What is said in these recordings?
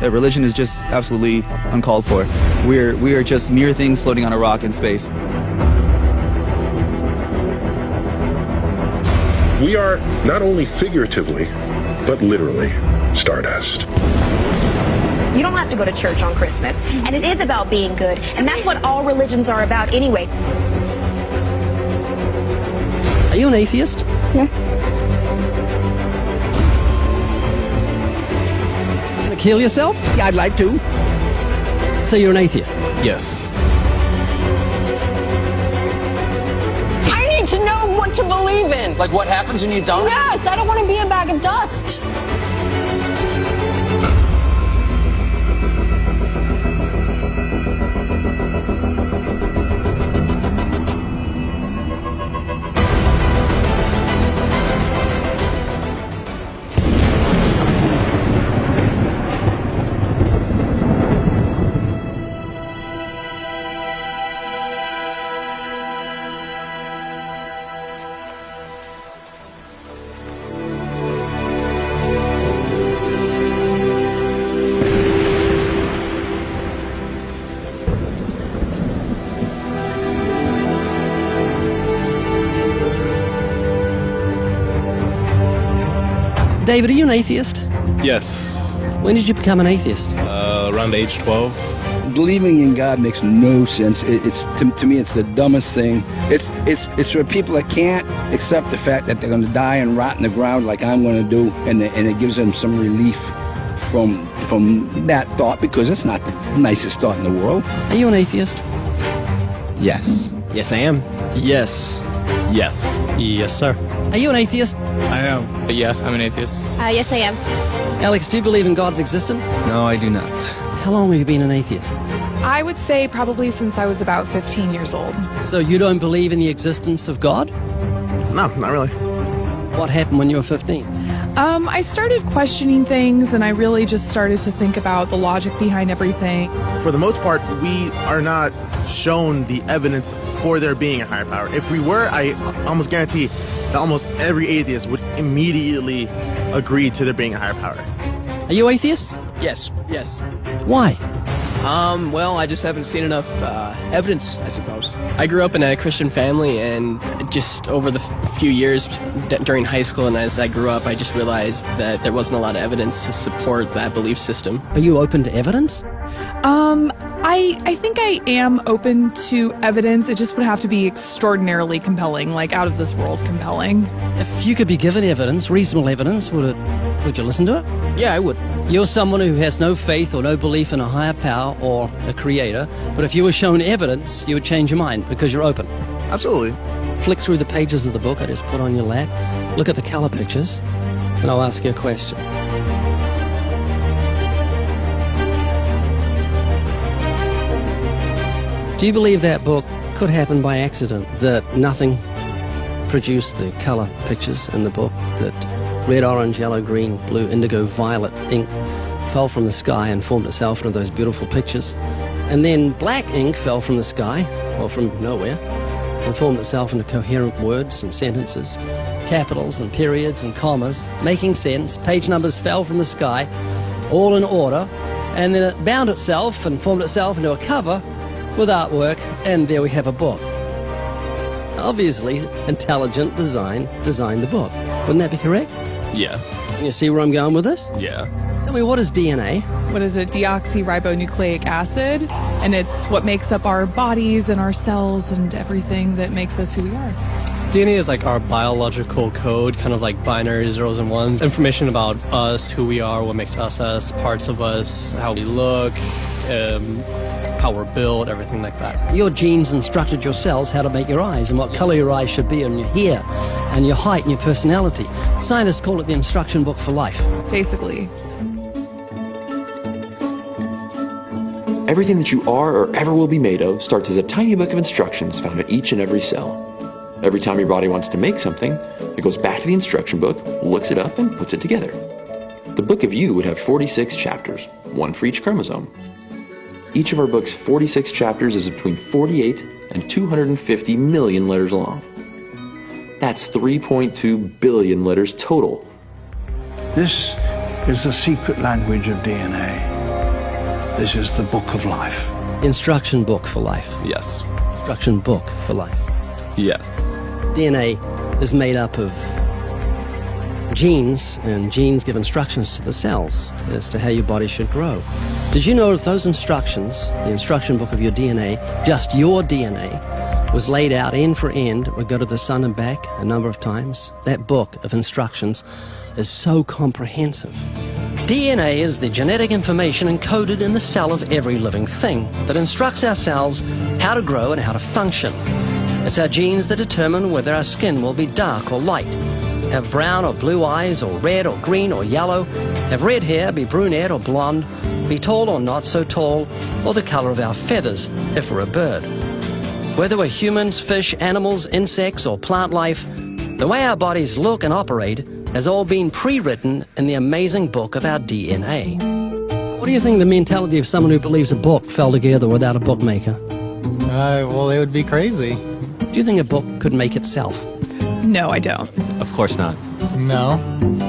that religion is just absolutely uncalled for. We are just mere things floating on a rock in space. We are not only figuratively, but literally stardust. You don't have to go to church on Christmas, and it is about being good, and that's what all religions are about anyway. Are you an atheist? Yeah. Gonna kill yourself? Yeah, I'd like to. So you're an atheist? Yes. I need to know what to believe in. Like what happens when you die? Yes, I don't want to be a bag of dust. David, are you an atheist? Yes. When did you become an atheist? Around age 12. Believing in God makes no sense. It's to me, it's the dumbest thing. It's for people that can't accept the fact that they're going to die and rot in the ground like I'm going to do, and it gives them some relief from that thought, because it's not the nicest thought in the world. Are you an atheist? Yes. Yes, I am. Yes. Yes. Yes, sir. Are you an atheist? I am. Yeah, I'm an atheist. Yes, I am. Alex, do you believe in God's existence? No, I do not. How long have you been an atheist? I would say probably since I was about 15 years old. So you don't believe in the existence of God? No, not really. What happened when you were 15? I started questioning things, and I really just started to think about the logic behind everything. For the most part, we are not shown the evidence for there being a higher power. If we were, I almost guarantee that almost every atheist would immediately agree to there being a higher power. Are you atheists? Yes. Yes. Why? Well, I just haven't seen enough evidence, I suppose. I grew up in a Christian family, and just over the few years during high school and as I grew up, I just realized that there wasn't a lot of evidence to support that belief system. Are you open to evidence? I think I am open to evidence. It just would have to be extraordinarily compelling, like out of this world compelling. If you could be given evidence, reasonable evidence, would you listen to it? Yeah, I would. You're someone who has no faith or no belief in a higher power or a creator, but if you were shown evidence, you would change your mind because you're open. Absolutely. Flick through the pages of the book I just put on your lap, look at the color pictures, and I'll ask you a question. Do you believe that book could happen by accident, that nothing produced the color pictures in the book, that red, orange, yellow, green, blue, indigo, violet ink fell from the sky and formed itself into those beautiful pictures, and then black ink fell from the sky, or from nowhere, and formed itself into coherent words and sentences, capitals and periods and commas, making sense, page numbers fell from the sky, all in order, and then it bound itself and formed itself into a cover with artwork, and there we have a book. Obviously, intelligent design designed the book. Wouldn't that be correct? Yeah. Can you see where I'm going with this? Yeah. Tell me, what is DNA? What is it? Deoxyribonucleic acid. And it's what makes up our bodies and our cells and everything that makes us who we are. DNA is like our biological code, kind of like binary zeros and ones. Information about us, who we are, what makes us us, parts of us, how we look, how we're built, everything like that. Your genes instructed your cells how to make your eyes and what color your eyes should be, and your hair and your height and your personality. Scientists call it the instruction book for life. Basically. Everything that you are or ever will be made of starts as a tiny book of instructions found in each and every cell. Every time your body wants to make something, it goes back to the instruction book, looks it up, and puts it together. The book of you would have 46 chapters, one for each chromosome. Each of our book's 46 chapters is between 48 and 250 million letters long. That's 3.2 billion letters total. This is the secret language of DNA. this is the book of life. Instruction book for life. Yes. Instruction book for life. Yes. DNA is made up of genes, and genes give instructions to the cells as to how your body should grow. Did you know that those instructions, the instruction book of your DNA, just your DNA, was laid out end for end, would go to the sun and back a number of times? That book of instructions is so comprehensive. DNA is the genetic information encoded in the cell of every living thing that instructs our cells how to grow and how to function. It's our genes that determine whether our skin will be dark or light, have brown or blue eyes, or red or green or yellow, have red hair, be brunette or blonde, be tall or not so tall, or the color of our feathers if we're a bird. Whether we're humans, fish, animals, insects, or plant life, the way our bodies look and operate has all been pre-written in the amazing book of our DNA. What do you think the mentality of someone who believes a book fell together without a bookmaker? Well, they would be crazy. Do you think a book could make itself? No, I don't. Of course not. No.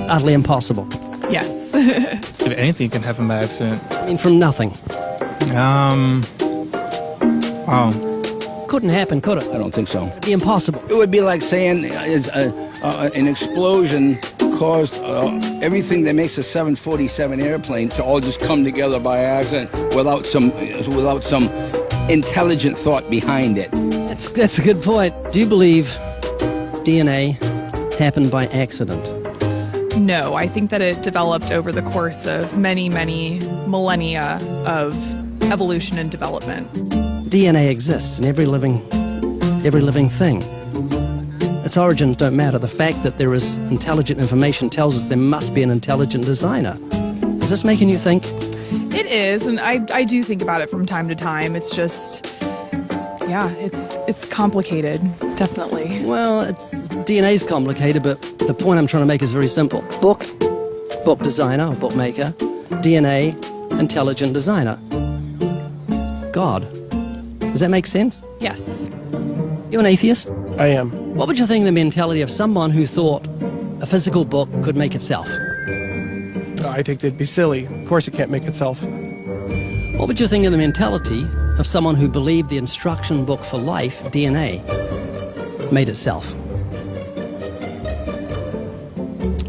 Utterly impossible. Yes. If anything can happen by accident. I mean, from nothing. Couldn't happen, could it? I don't think so. It'd be impossible. It would be like saying an explosion caused everything that makes a 747 airplane to all just come together by accident without some intelligent thought behind it. That's a good point. Do you believe DNA happened by accident? No, I think that it developed over the course of many, many millennia of evolution and development. DNA exists in every living thing. Its origins don't matter. The fact that there is intelligent information tells us there must be an intelligent designer. Is this making you think? It is, and I do think about it from time to time. It's just, yeah, it's complicated, definitely. Well, DNA's complicated, but the point I'm trying to make is very simple. Book designer or bookmaker, DNA, intelligent designer. God. Does that make sense? Yes. You an atheist? I am. What would you think of the mentality of someone who thought a physical book could make itself? I think they'd be silly. Of course it can't make itself. What would you think of the mentality of someone who believed the instruction book for life, DNA, made itself?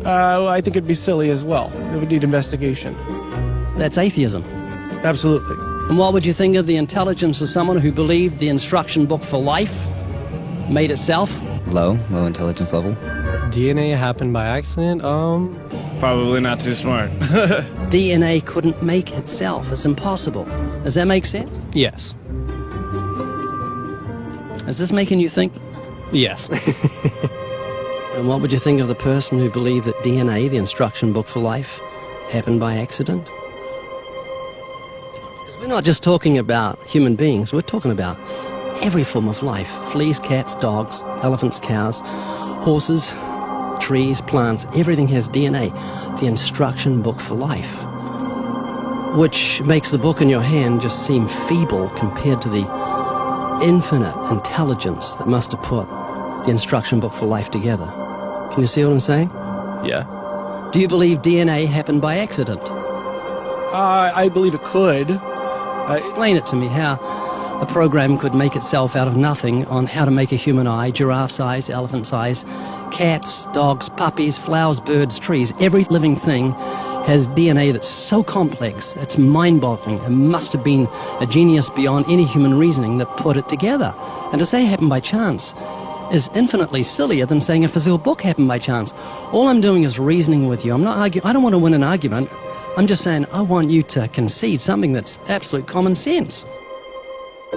I think it'd be silly as well. It would need investigation. That's atheism. Absolutely. And what would you think of the intelligence of someone who believed the instruction book for life made itself? Low intelligence level. DNA happened by accident? Probably not too smart. DNA couldn't make itself. It's impossible. Does that make sense? Yes. Is this making you think? Yes. And what would you think of the person who believed that DNA, the instruction book for life, happened by accident? Because we're not just talking about human beings, we're talking about every form of life. Fleas, cats, dogs, elephants, cows, horses, trees, plants, everything has DNA, the instruction book for life, which makes the book in your hand just seem feeble compared to the infinite intelligence that must have put the instruction book for life together. Can you see what I'm saying? Yeah. Do you believe DNA happened by accident? I believe it could. Explain it to me, how a program could make itself out of nothing on how to make a human eye, giraffe's eyes, elephant's eyes, cats, dogs, puppies, flowers, birds, trees. Every living thing has DNA that's so complex, it's mind-boggling. It must have been a genius beyond any human reasoning that put it together. And to say it happened by chance is infinitely sillier than saying a physical book happened by chance. All I'm doing is reasoning with you. I'm not arguing. I don't want to win an argument. I'm just saying I want you to concede something that's absolute common sense.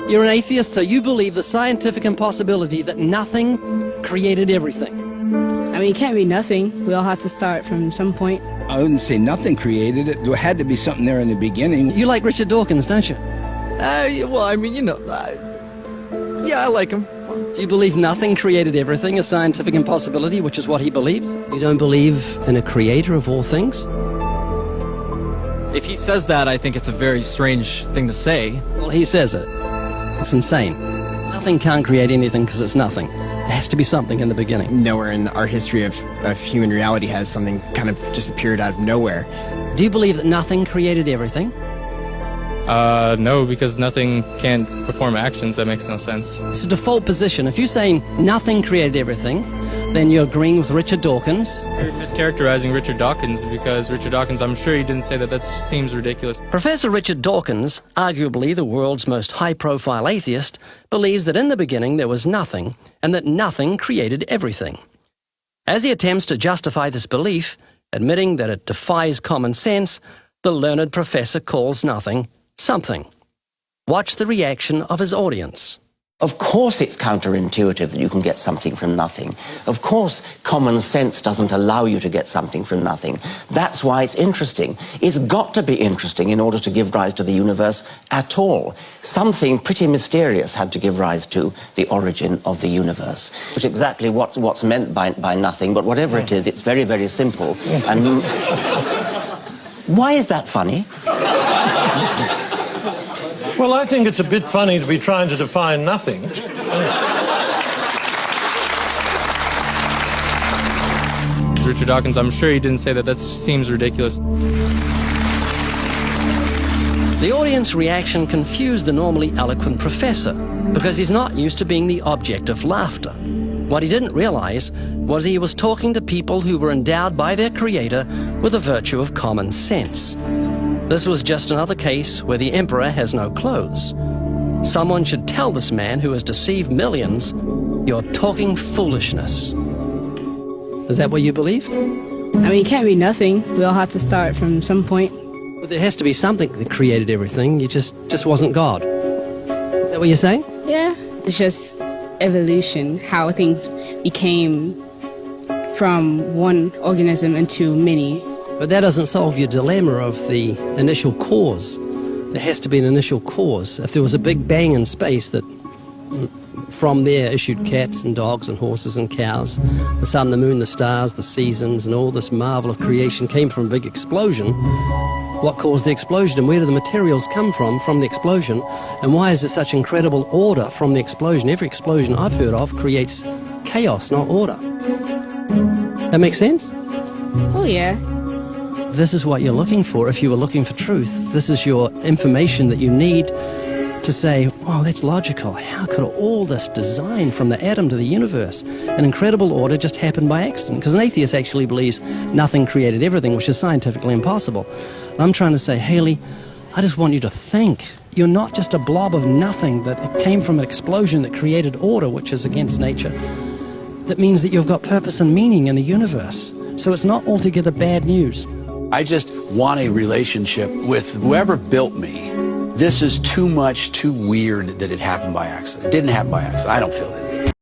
You're an atheist, so you believe the scientific impossibility that nothing created everything. I mean, it can't be nothing. We all have to start from some point. I wouldn't say nothing created it. There had to be something there in the beginning. You like Richard Dawkins, don't you? Well, I mean, yeah, I like him. Do you believe nothing created everything, a scientific impossibility, which is what he believes? You don't believe in a creator of all things? If he says that, I think it's a very strange thing to say. Well, he says it. It's insane. Nothing can't create anything because it's nothing. There has to be something in the beginning. Nowhere in our history of human reality has something kind of just appeared out of nowhere. Do you believe that nothing created everything? No, because nothing can perform actions. That makes no sense. It's a default position. If you're saying nothing created everything, then you're agreeing with Richard Dawkins. You're mischaracterizing Richard Dawkins, because Richard Dawkins, I'm sure he didn't say that. That seems ridiculous. Professor Richard Dawkins, arguably the world's most high-profile atheist, believes that in the beginning there was nothing, and that nothing created everything. As he attempts to justify this belief, admitting that it defies common sense, the learned professor calls nothing something. Watch the reaction of his audience. Of course it's counterintuitive that you can get something from nothing. Of course common sense doesn't allow you to get something from nothing. That's why it's interesting. It's got to be interesting in order to give rise to the universe at all. Something pretty mysterious had to give rise to the origin of the universe. Which exactly what's meant by nothing, but whatever it is, it's very, very simple. And why is that funny? Well, I think it's a bit funny to be trying to define nothing. Richard Dawkins, I'm sure he didn't say that. That seems ridiculous. The audience reaction confused the normally eloquent professor because he's not used to being the object of laughter. What he didn't realize was he was talking to people who were endowed by their creator with the virtue of common sense. This was just another case where the emperor has no clothes. Someone should tell this man who has deceived millions, "You're talking foolishness." Is that what you believe? I mean, it can't be nothing. We all have to start from some point. But there has to be something that created everything. You just wasn't God. Is that what you're saying? Yeah. It's just evolution, how things became from one organism into many. But that doesn't solve your dilemma of the initial cause. There has to be an initial cause. If there was a big bang in space that from there issued cats and dogs and horses and cows, the sun, the moon, the stars, the seasons, and all this marvel of creation came from a big explosion, what caused the explosion, and where do the materials come from the explosion, and why is there such incredible order from the explosion? Every explosion I've heard of creates chaos, not order. That makes sense? Oh, yeah. This is what you're looking for if you were looking for truth. This is your information that you need to say, wow, that's logical. How could all this design from the atom to the universe, an incredible order, just happen by accident? Because an atheist actually believes nothing created everything, which is scientifically impossible. And I'm trying to say, Haley, I just want you to think. You're not just a blob of nothing that it came from an explosion that created order, which is against nature. That means that you've got purpose and meaning in the universe. So it's not altogether bad news. I just want a relationship with whoever built me. This is too much, too weird that it happened by accident. It didn't happen by accident. I don't feel that.